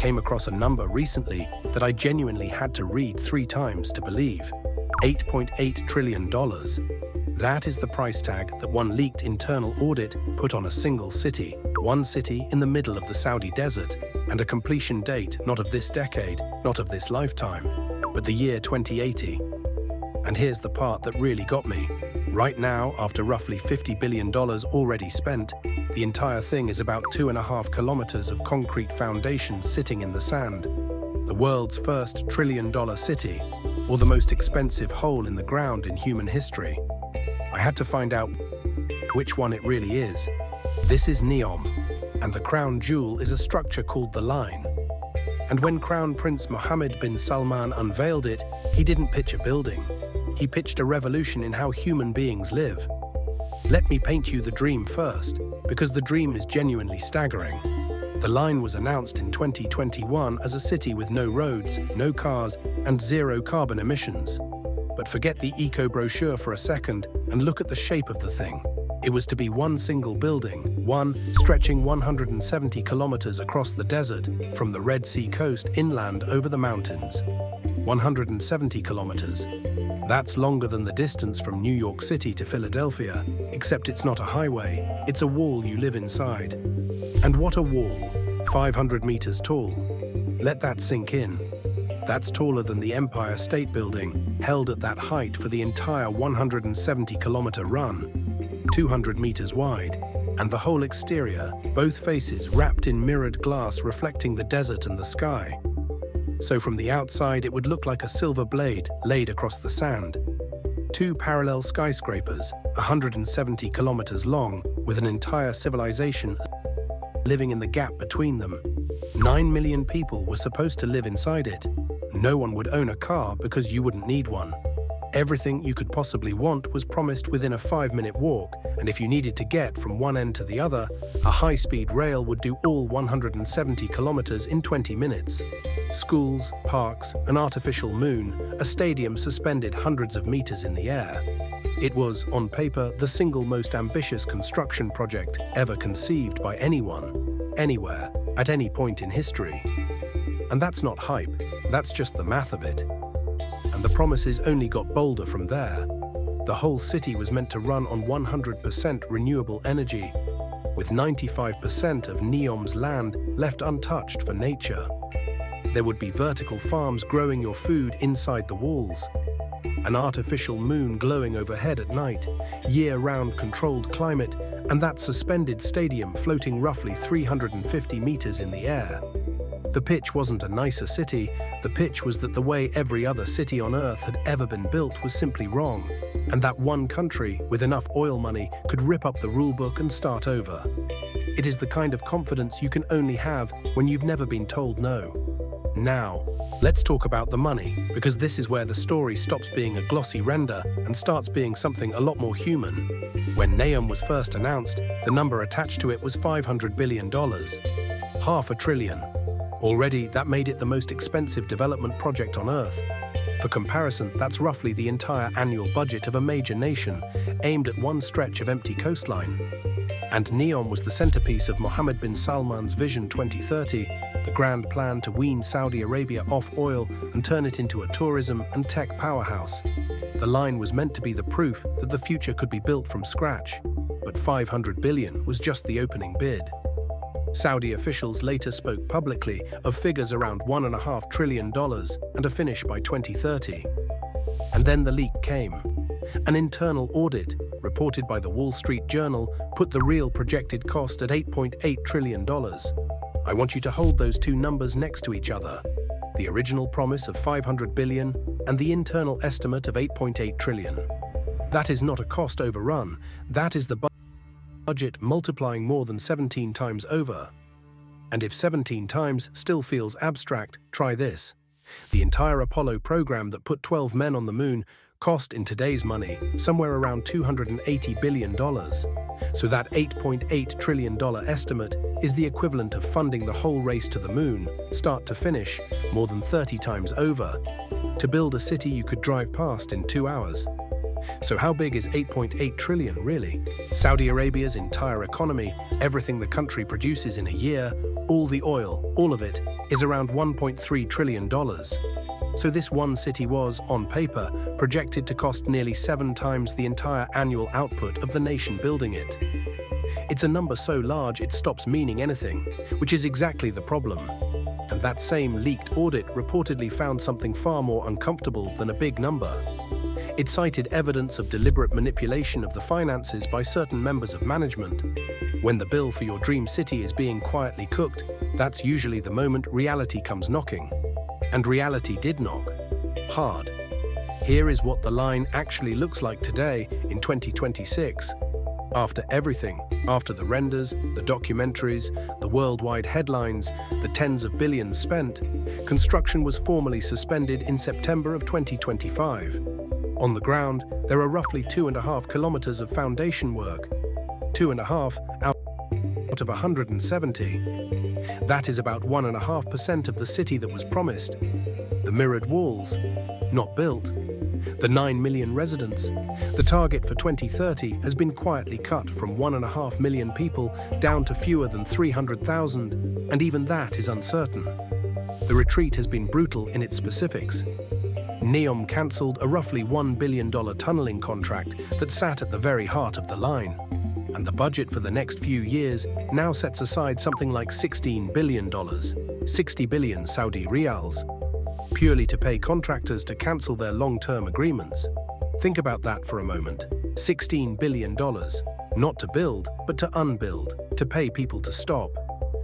came across a number recently that I genuinely had to read 3 times to believe. $8.8 trillion. That is the price tag that one leaked internal audit put on a single city, one city in the middle of the Saudi desert, and a completion date not of this decade, not of this lifetime, but the year 2080. And here's the part that really got me. Right now, after roughly $50 billion already spent, the entire thing is about 2.5 kilometers of concrete foundations sitting in the sand. The world's first trillion-dollar city, or the most expensive hole in the ground in human history. I had to find out which one it really is. This is NEOM, and the crown jewel is a structure called the Line. And when Crown Prince Mohammed bin Salman unveiled it, he didn't pitch a building. He pitched a revolution in how human beings live. Let me paint you the dream first, because the dream is genuinely staggering. The Line was announced in 2021 as a city with no roads, no cars, and 0 carbon emissions. But forget the eco-brochure for a second and look at the shape of the thing. It was to be one single building, one stretching 170 kilometers across the desert, from the Red Sea coast inland over the mountains. 170 kilometers. That's longer than the distance from New York City to Philadelphia, except it's not a highway, it's a wall you live inside. And what a wall, 500 meters tall. Let that sink in. That's taller than the Empire State Building, held at that height for the entire 170-kilometer run, 200 meters wide, and the whole exterior, both faces wrapped in mirrored glass reflecting the desert and the sky. So from the outside it would look like a silver blade laid across the sand. 2 parallel skyscrapers, 170 kilometers long, with an entire civilization living in the gap between them. 9 million people were supposed to live inside it. No one would own a car because you wouldn't need one. Everything you could possibly want was promised within a 5-minute walk, and if you needed to get from one end to the other, a high-speed rail would do all 170 kilometers in 20 minutes. Schools, parks, an artificial moon, a stadium suspended hundreds of meters in the air. It was, on paper, the single most ambitious construction project ever conceived by anyone, anywhere, at any point in history. And that's not hype, that's just the math of it. And the promises only got bolder from there. The whole city was meant to run on 100% renewable energy, with 95% of NEOM's land left untouched for nature. There would be vertical farms growing your food inside the walls, an artificial moon glowing overhead at night, year-round controlled climate, and that suspended stadium floating roughly 350 meters in the air. The pitch wasn't a nicer city, the pitch was that the way every other city on Earth had ever been built was simply wrong, and that one country with enough oil money could rip up the rulebook and start over. It is the kind of confidence you can only have when you've never been told no. Now, let's talk about the money, because this is where the story stops being a glossy render and starts being something a lot more human. When NEOM was first announced, the number attached to it was $500 billion. $500 billion. Already, that made it the most expensive development project on Earth. For comparison, that's roughly the entire annual budget of a major nation, aimed at one stretch of empty coastline. And NEOM was the centerpiece of Mohammed bin Salman's Vision 2030, the grand plan to wean Saudi Arabia off oil and turn it into a tourism and tech powerhouse. The Line was meant to be the proof that the future could be built from scratch, but $500 billion was just the opening bid. Saudi officials later spoke publicly of figures around $1.5 trillion and a finish by 2030. And then the leak came. An internal audit, reported by the Wall Street Journal, put the real projected cost at $8.8 trillion. I want you to hold those two numbers next to each other. The original promise of $500 billion and the internal estimate of $8.8 trillion. That is not a cost overrun, that is the budget multiplying more than 17 times over. And if 17 times still feels abstract, try this. The entire Apollo program that put 12 men on the moon cost in today's money somewhere around $280 billion. So that $8.8 trillion estimate is the equivalent of funding the whole race to the moon, start to finish, more than 30 times over, to build a city you could drive past in 2 hours. So how big is $8.8 trillion really? Saudi Arabia's entire economy, everything the country produces in a year, all the oil, all of it, is around $1.3 trillion. So this one city was, on paper, projected to cost nearly 7 times the entire annual output of the nation building it. It's a number so large it stops meaning anything, which is exactly the problem. And that same leaked audit reportedly found something far more uncomfortable than a big number. It cited evidence of deliberate manipulation of the finances by certain members of management. When the bill for your dream city is being quietly cooked, that's usually the moment reality comes knocking. And reality did knock. Hard. Here is what the line actually looks like today in 2026. After everything, after the renders, the documentaries, the worldwide headlines, the tens of billions spent, construction was formally suspended in September of 2025. On the ground, there are roughly 2.5 kilometers of foundation work. 2.5 out of 170. That is about 1.5% of the city that was promised. The mirrored walls, not built. The 9 million residents. The target for 2030 has been quietly cut from 1.5 million people down to fewer than 300,000, and even that is uncertain. The retreat has been brutal in its specifics. NEOM cancelled a roughly $1 billion tunneling contract that sat at the very heart of the line. And the budget for the next few years now sets aside something like $16 billion, 60 billion Saudi riyals, purely to pay contractors to cancel their long-term agreements. Think about that for a moment. $16 billion, not to build, but to unbuild, to pay people to stop.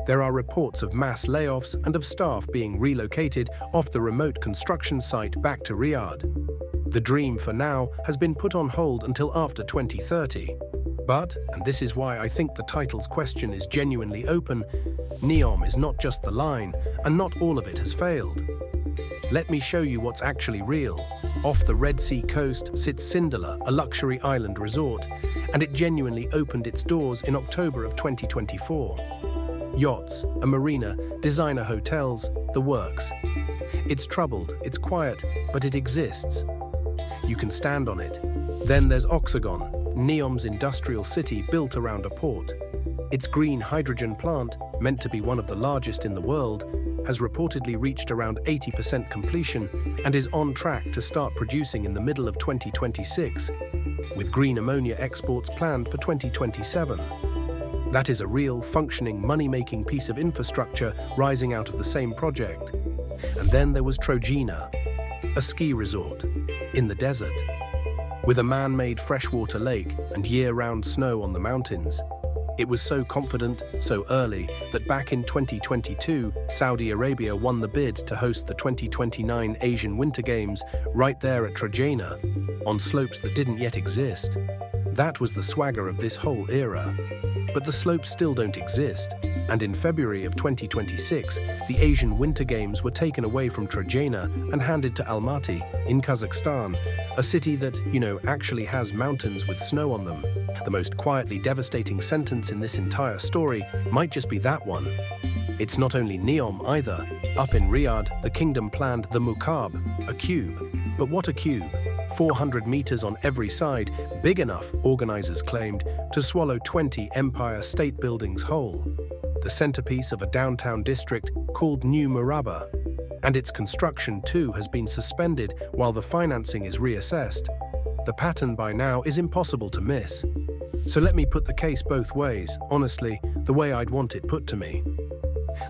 There are reports of mass layoffs and of staff being relocated off the remote construction site back to Riyadh. The dream for now has been put on hold until after 2030. But, and this is why I think the title's question is genuinely open, NEOM is not just the line, and not all of it has failed. Let me show you what's actually real. Off the Red Sea coast sits Sindalah, a luxury island resort, and it genuinely opened its doors in October of 2024. Yachts, a marina, designer hotels, the works. It's troubled, it's quiet, but it exists. You can stand on it. Then there's Oxagon, NEOM's industrial city built around a port. Its green hydrogen plant, meant to be one of the largest in the world, has reportedly reached around 80% completion and is on track to start producing in the middle of 2026, with green ammonia exports planned for 2027. That is a real, functioning, money-making piece of infrastructure rising out of the same project. And then there was Trojena, a ski resort in the desert, with a man-made freshwater lake and year-round snow on the mountains. It was so confident, so early, that back in 2022, Saudi Arabia won the bid to host the 2029 Asian Winter Games right there at Trojena, on slopes that didn't yet exist. That was the swagger of this whole era. But the slopes still don't exist, and in February of 2026, the Asian Winter Games were taken away from Trojena and handed to Almaty, in Kazakhstan, a city that, actually has mountains with snow on them. The most quietly devastating sentence in this entire story might just be that one. It's not only NEOM either. Up in Riyadh, the kingdom planned the Mukaab, a cube. But what a cube? 400 meters on every side, big enough, organizers claimed, to swallow 20 Empire State Buildings whole. The centerpiece of a downtown district called New Murabba. And its construction too has been suspended while the financing is reassessed. The pattern by now is impossible to miss. So let me put the case both ways, honestly, the way I'd want it put to me.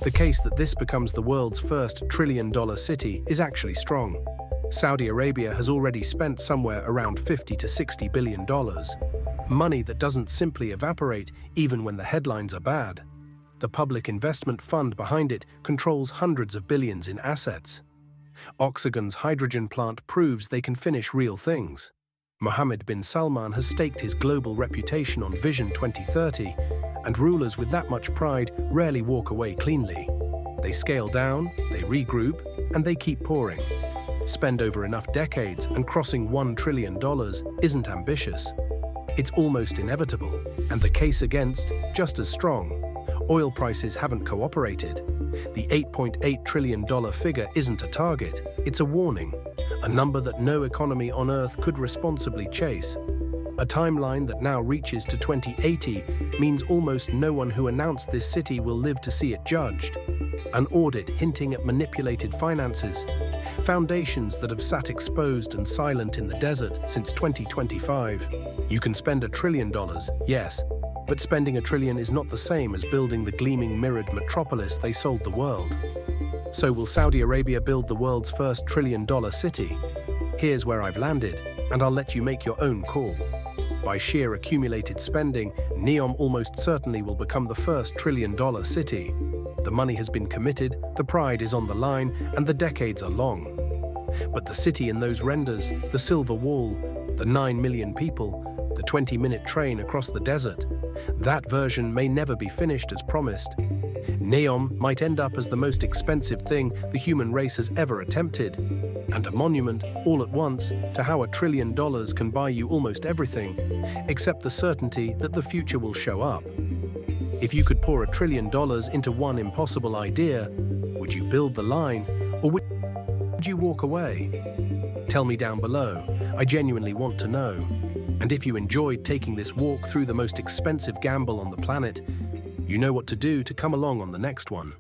The case that this becomes the world's first trillion-dollar city is actually strong. Saudi Arabia has already spent somewhere around $50 to $60 billion. Money that doesn't simply evaporate even when the headlines are bad. The public investment fund behind it controls hundreds of billions in assets. Oxagon's hydrogen plant proves they can finish real things. Mohammed bin Salman has staked his global reputation on Vision 2030, and rulers with that much pride rarely walk away cleanly. They scale down, they regroup, and they keep pouring. Spend over enough decades and crossing $1 trillion isn't ambitious. It's almost inevitable, and the case against just as strong. Oil prices haven't cooperated. The $8.8 trillion figure isn't a target, it's a warning, a number that no economy on Earth could responsibly chase. A timeline that now reaches to 2080 means almost no one who announced this city will live to see it judged. an audit hinting at manipulated finances, foundations that have sat exposed and silent in the desert since 2025. You can spend $1 trillion, yes, but spending $1 trillion is not the same as building the gleaming mirrored metropolis they sold the world. So will Saudi Arabia build the world's first $1 trillion city? Here's where I've landed, and I'll let you make your own call. By sheer accumulated spending, NEOM almost certainly will become the first $1 trillion city. The money has been committed, the pride is on the line, and the decades are long. But the city in those renders, the silver wall, the 9 million people, the 20-minute train across the desert, that version may never be finished as promised. NEOM might end up as the most expensive thing the human race has ever attempted, and a monument, all at once, to how $1 trillion can buy you almost everything, except the certainty that the future will show up. If you could pour $1 trillion into one impossible idea, would you build the line, or would you walk away? Tell me down below. I genuinely want to know. And if you enjoyed taking this walk through the most expensive gamble on the planet, you know what to do to come along on the next one.